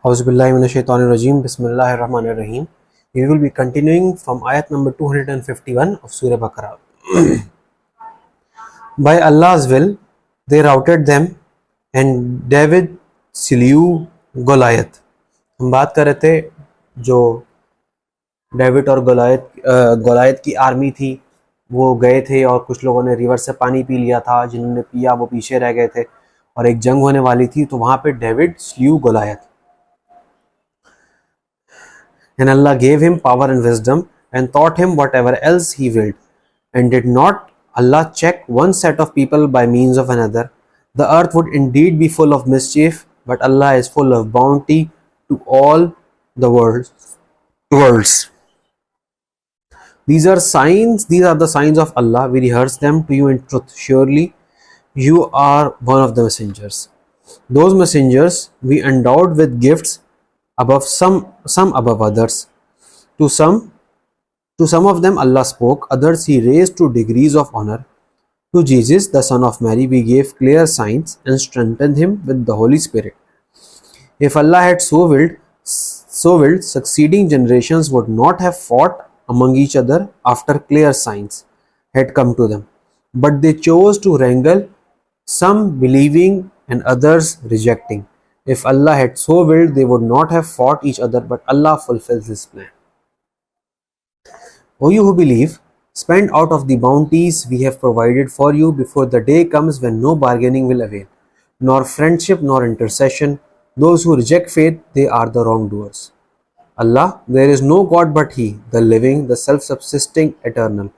Auzubillahi minash-shaytanir-rajim. Bismillahir-rahmanir-rahim. We will be continuing from ayat number 251 of Surah Baqarah. By Allah's will, they routed them and David slew Goliath. हम बात कर रहे थे जो David और Goliath की army थी, वो गए थे और कुछ लोगों ने रिवर से पानी पी लिया था। जिन्होंने पिया वो पीछे रह गए थे और एक जंग होने वाली थी, तो वहाँ पे David slew Goliath. And Allah gave him power and wisdom and taught him whatever else he willed. And did not Allah check one set of people by means of another? The earth would indeed be full of mischief, but Allah is full of bounty to all the worlds. These are the signs of Allah. We rehearse them to you in truth. Surely you are one of the messengers. Those messengers we endowed with gifts above some above others. To some of them Allah spoke, others He raised to degrees of honor. To Jesus, the son of Mary, we gave clear signs and strengthened him with the Holy Spirit. If Allah had so willed, succeeding generations would not have fought among each other after clear signs had come to them. But they chose to wrangle, some believing and others rejecting. If Allah had so willed, they would not have fought each other, but Allah fulfills His plan. O you who believe, spend out of the bounties we have provided for you before the day comes when no bargaining will avail, nor friendship nor intercession. Those who reject faith, they are the wrongdoers. Allah, there is no God but He, the living, the self-subsisting, eternal.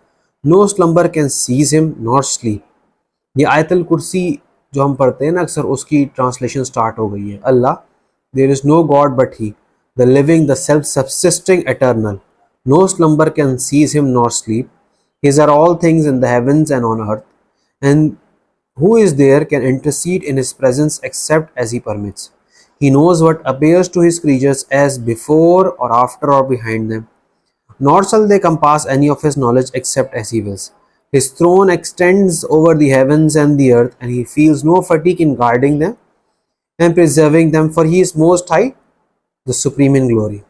No slumber can seize Him, nor sleep. ये आयतल कुर्सी जो हम पढ़ते हैं ना अक्सर, उसकी translation start हो गई है. Allah, there is no god but he, the living, the self subsisting, eternal. No slumber can seize him nor sleep. His are all things in the heavens and on earth, and who is there can intercede in his presence except as he permits. He knows what appears to his creatures as before or after or behind them. Nor shall they compass any of his knowledge except as he wills. His throne extends over the heavens and the earth, and he feels no fatigue in guarding them and preserving them, for he is most high, the supreme in glory.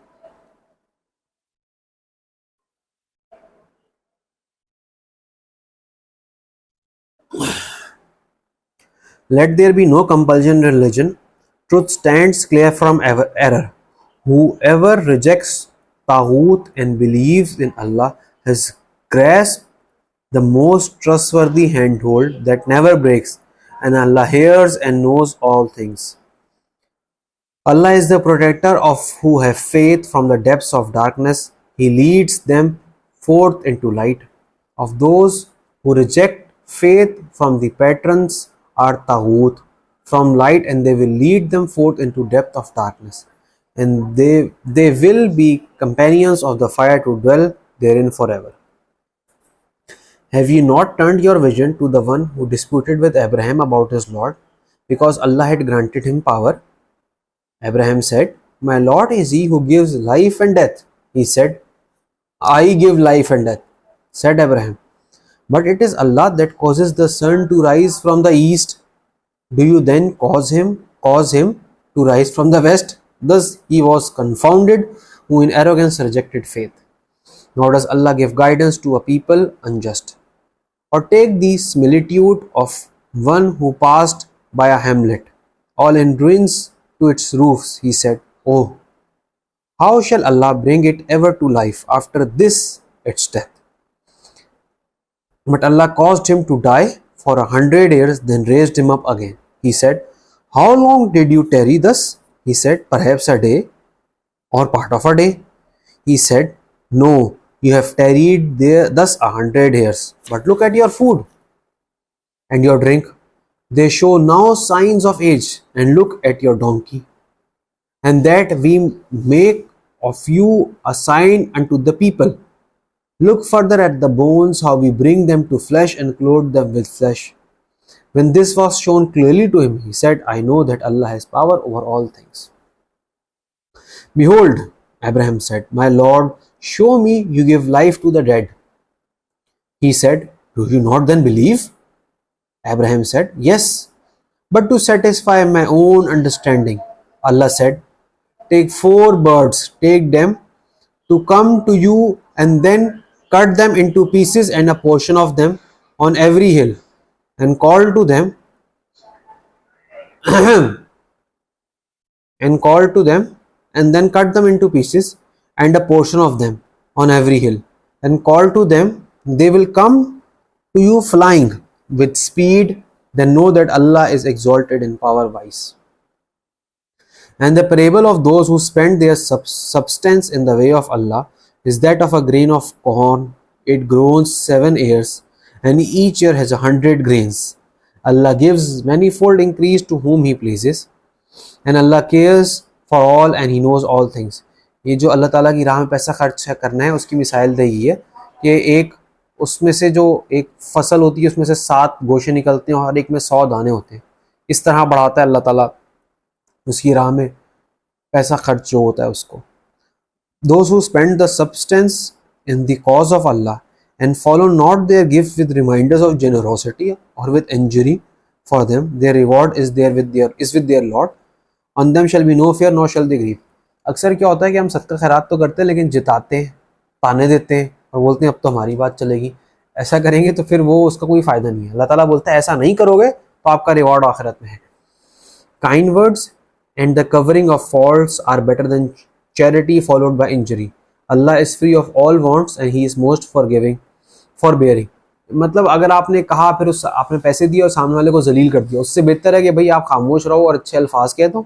Let there be no compulsion in religion. Truth stands clear from error. Whoever rejects Taghut and believes in Allah has grasped the most trustworthy handhold that never breaks, and Allah hears and knows all things. Allah is the protector of who have faith from the depths of darkness. He leads them forth into light. Of those who reject faith from the patrons are Taghut from light, and they will lead them forth into depth of darkness, and they will be companions of the fire to dwell therein forever. Have ye not turned your vision to the one who disputed with Abraham about his Lord, because Allah had granted him power? Abraham said, My Lord is He who gives life and death. He said, I give life and death. Said Abraham, But it is Allah that causes the sun to rise from the east. Do you then cause him to rise from the west? Thus he was confounded who in arrogance rejected faith. Nor does Allah give guidance to a people unjust. Or take the similitude of one who passed by a hamlet, all in ruins to its roofs. He said, Oh, how shall Allah bring it ever to life after this its death? But Allah caused him to die for 100 years, then raised him up again. He said, How long did you tarry thus? He said, Perhaps a day, or part of a day. He said, No, you have tarried there thus 100 years. But look at your food and your drink. They show now signs of age, and look at your donkey. And that we make of you a sign unto the people. Look further at the bones, how we bring them to flesh and clothe them with flesh. When this was shown clearly to him, he said, I know that Allah has power over all things. Behold, Abraham said, My Lord, show me you give life to the dead. He said, Do you not then believe? Abraham said, Yes, but to satisfy my own understanding. Allah said, take 4 birds, take them to come to you, and then cut them into pieces and a portion of them on every hill, and call to them and call to them, and then cut them into pieces and a portion of them on every hill, and call to them, they will come to you flying with speed. Then know that Allah is exalted in power wise. And the parable of those who spend their substance in the way of Allah is that of a grain of corn. It grows 7 years, and each year has 100 grains. Allah gives manifold increase to whom He pleases, and Allah cares for all and He knows all things. ये जो अल्लाह ताला की राह में पैसा खर्च करना है, उसकी मिसाल दे ये है कि एक उसमें से जो एक फसल होती है उसमें से 7 गोशे निकलते हैं और एक में 100 दाने होते हैं. इस तरह बढ़ाता है अल्लाह ताला उसकी राह में पैसा खर्च जो होता है उसको. Those who spend the substance in the cause of Allah and follow not their gifts with reminders of generosity or with injury for them, their reward is with their Lord. On them shall be no fear nor shall they grieve. अक्सर क्या होता है कि हम सदका खैरात तो करते हैं लेकिन जिताते हैं, ताने देते हैं और बोलते हैं अब तो हमारी बात चलेगी. ऐसा करेंगे तो फिर वो उसका कोई फ़ायदा नहीं है. अल्लाह ताला बोलता है ऐसा नहीं करोगे तो आपका रिवॉर्ड आखिरत में है. Kind words and the covering of faults are better than charity followed by injury. Allah is free of all wants and He is most forbearing. मतलब अगर आपने कहा फिर आपने पैसे दिए और सामने वाले को जलील कर दिया, उससे बेहतर है कि भाई आप खामोश रहो और अच्छे अल्फाज कह दो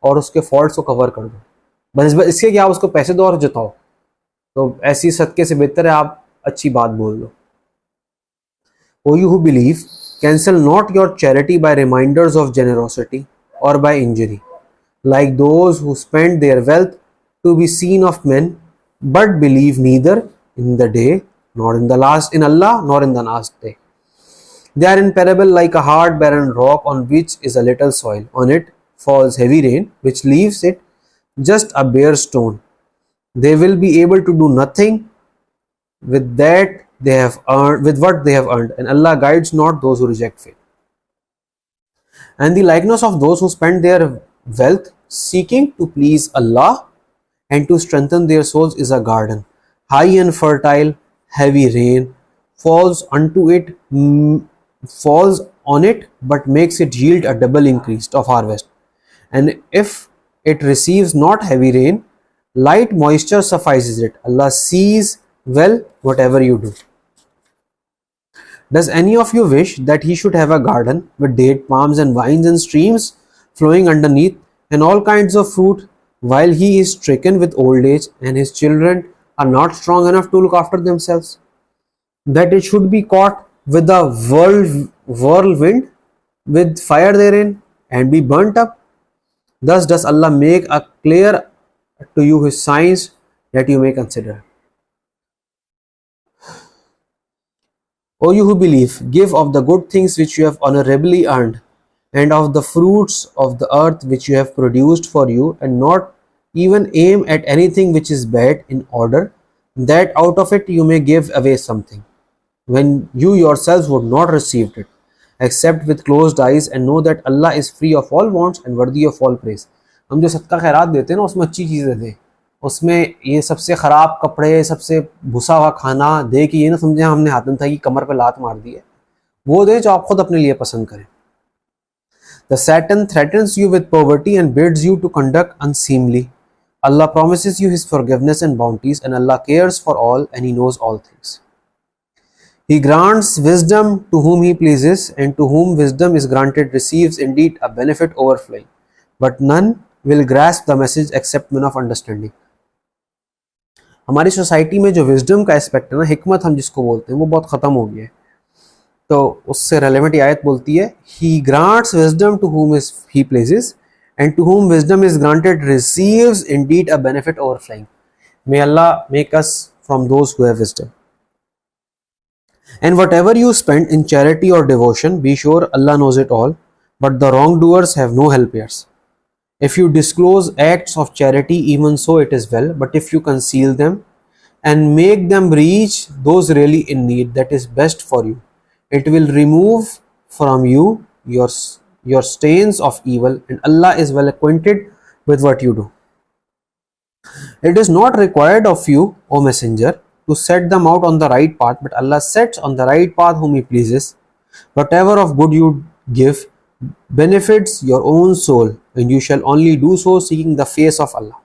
और उसके फॉल्ट्स को कवर कर दो. बस इसके कि आप उसको पैसे दो और जिताओ, तो ऐसी सदके से बेहतर है आप अच्छी बात बोल दो. O you who believe, cancel not your charity by reminders of generosity or by injury, like those who spend their wealth to be seen of men, but believe neither in the day nor in Allah nor in the last day. They are in parable like a hard barren rock on which is a little soil. On it falls heavy rain, which leaves it just a bare stone. They will be able to do nothing with what they have earned, and Allah guides not those who reject faith. And the likeness of those who spend their wealth seeking to please Allah and to strengthen their souls is a garden, high and fertile. Heavy rain falls on it, but makes it yield a double increase of harvest. And if it receives not heavy rain, light moisture suffices it. Allah sees well whatever you do. Does any of you wish that he should have a garden with date palms and vines and streams flowing underneath and all kinds of fruit, while he is stricken with old age and his children are not strong enough to look after themselves? That it should be caught with a whirlwind with fire therein and be burnt up? Thus does Allah make clear to you His signs that you may consider. O you who believe, give of the good things which you have honorably earned, and of the fruits of the earth which you have produced for you, and not even aim at anything which is bad, in order that out of it you may give away something, when you yourselves would not receive it, except with closed eyes, and know that Allah is free of all wants and worthy of all praise. हम जो सदका खैरात देते हैं ना उसमें अच्छी चीज़ें दें, उसमें ये सबसे ख़राब कपड़े, सबसे भुसा हुआ खाना दे कि ये ना समझें हमने हाथन था कि कमर पे लात मार दी है, वो दे जो आप खुद अपने लिए पसंद करें. The Satan threatens you with poverty and bids you to conduct unseemly. Allah promises you His forgiveness and bounties, and Allah cares for all and He knows all things. He grants wisdom to whom He pleases, and to whom wisdom is granted receives indeed a benefit overflowing, but none will grasp the message except men of understanding. हमारी society में जो wisdom का aspect है ना, हिकमत हम जिसको बोलते हैं, वो बहुत ख़त्म हो गया है. तो उससे रेलेवेंट आयत बोलती है, He grants wisdom to whom He pleases, and to whom wisdom is granted receives indeed a benefit overflowing. May Allah make us from those who have wisdom. And whatever you spend in charity or devotion, be sure Allah knows it all, but the wrongdoers have no helpers. If you disclose acts of charity, even so it is well, but if you conceal them and make them reach those really in need, that is best for you. It will remove from you your stains of evil, and Allah is well acquainted with what you do. It is not required of you, O Messenger, to set them out on the right path, but Allah sets on the right path whom He pleases. Whatever of good you give benefits your own soul, and you shall only do so seeking the face of Allah.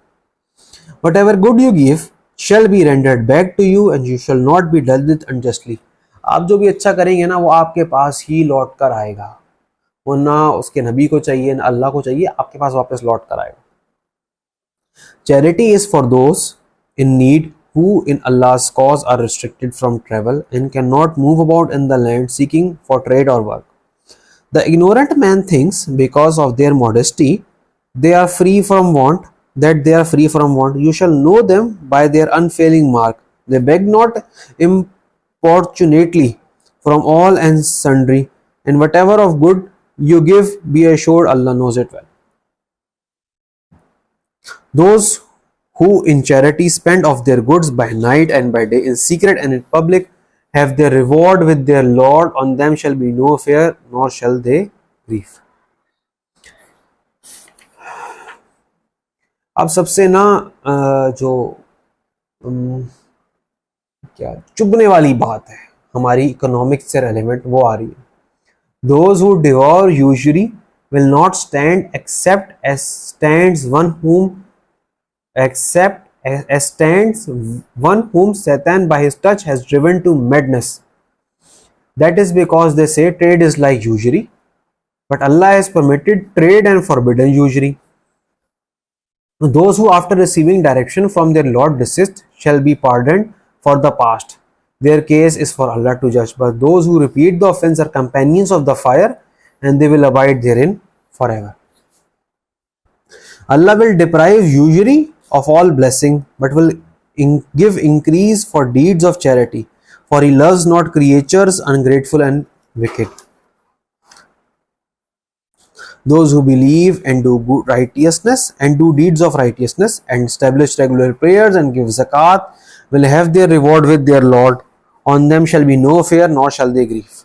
Whatever good you give shall be rendered back to you, and you shall not be dealt with unjustly. आप जो भी अच्छा करेंगे ना वो आपके पास ही लौट कर आएगा, वो ना उसके नबी को चाहिए ना अल्लाह को चाहिए, आपके पास वापस लौट कर आएगा. Charity is for those in need who in Allah's cause are restricted from travel and cannot move about in the land seeking for trade or work. The ignorant man thinks because of their modesty they are free from want, that they are free from want. You shall know them by their unfailing mark. They beg not importunately from all and sundry, and whatever of good you give, be assured Allah knows it well. Those who in charity spend of their goods by night and by day, in secret and in public, have their reward with their Lord. On them shall be no fear, nor shall they grieve. अब सबसे ना जो क्या चुभने वाली बात है हमारी economics से रेलेवेंट वो आ रही है. Those who devour usury will not stand except as stands one whom Satan by his touch has driven to madness. That is because they say trade is like usury, but Allah has permitted trade and forbidden usury. Those who after receiving direction from their Lord desist shall be pardoned for the past. Their case is for Allah to judge, but those who repeat the offense are companions of the fire, and they will abide therein forever. Allah will deprive usury of all blessing, but will give increase for deeds of charity, for He loves not creatures ungrateful and wicked. Those who believe and do good righteousness and do deeds of righteousness and establish regular prayers and give zakat will have their reward with their Lord. On them shall be no fear, nor shall they grieve.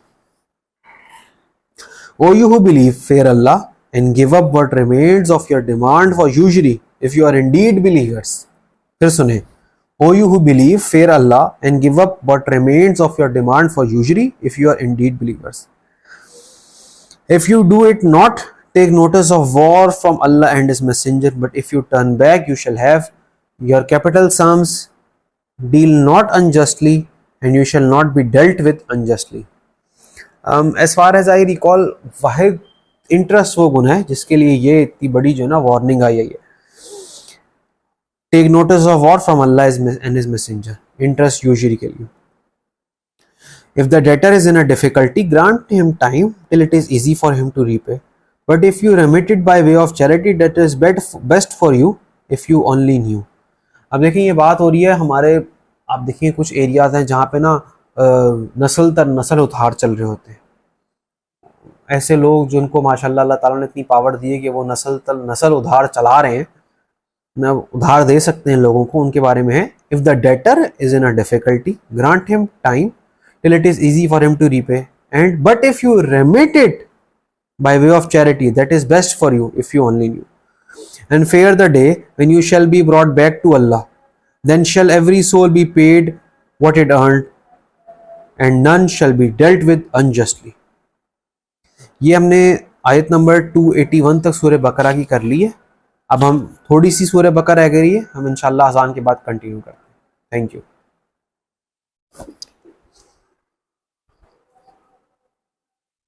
O you who believe, fear Allah and give up what remains of your demand for usury, if you are indeed believers. फिर सुने, O you who believe, fear Allah and give up what remains of your demand for usury, if you are indeed believers. If you do it not, take notice of war from Allah and His Messenger, but if you turn back, you shall have your capital sums. Deal not unjustly, and you shall not be dealt with unjustly. As far as I recall, Wahid interest वो गुण है जिसके लिए ये इतनी बड़ी जो है ना वार्निंग आई है. Take notice of war from Allah and his messenger, interest usually के लिए. If the debtor is in a difficulty, grant him time till it is easy for him to repay. But if you remit it by way of charity, that is best for you if you only knew. अब देखिए ये बात हो रही है हमारे, आप देखिए कुछ एरियाज हैं जहाँ पे ना नस्ल दर नस्ल उधार चल रहे होते हैं. ऐसे लोग जिनको माशाल्लाह अल्लाह ताला ने इतनी पावर दी है कि वो नस्ल दर नस्ल उधार चला रहे हैं, ना उधार दे सकते हैं लोगों को, उनके बारे में है. If the debtor is in a difficulty, grant him time till it is easy for him to repay. But if you remit it by way of charity, that is best for you if you only knew. And fear the day when you shall be brought back to Allah. Then shall every soul be paid what it earned, and none shall be dealt with unjustly. ये हमने आयत number 281 तक सूरह बकरा की कर ली है. अब हम थोड़ी सी सूरह बकरा रह गई है, हम इंशाल्लाह अज़ान के बाद कंटिन्यू करते हैं. Thank you.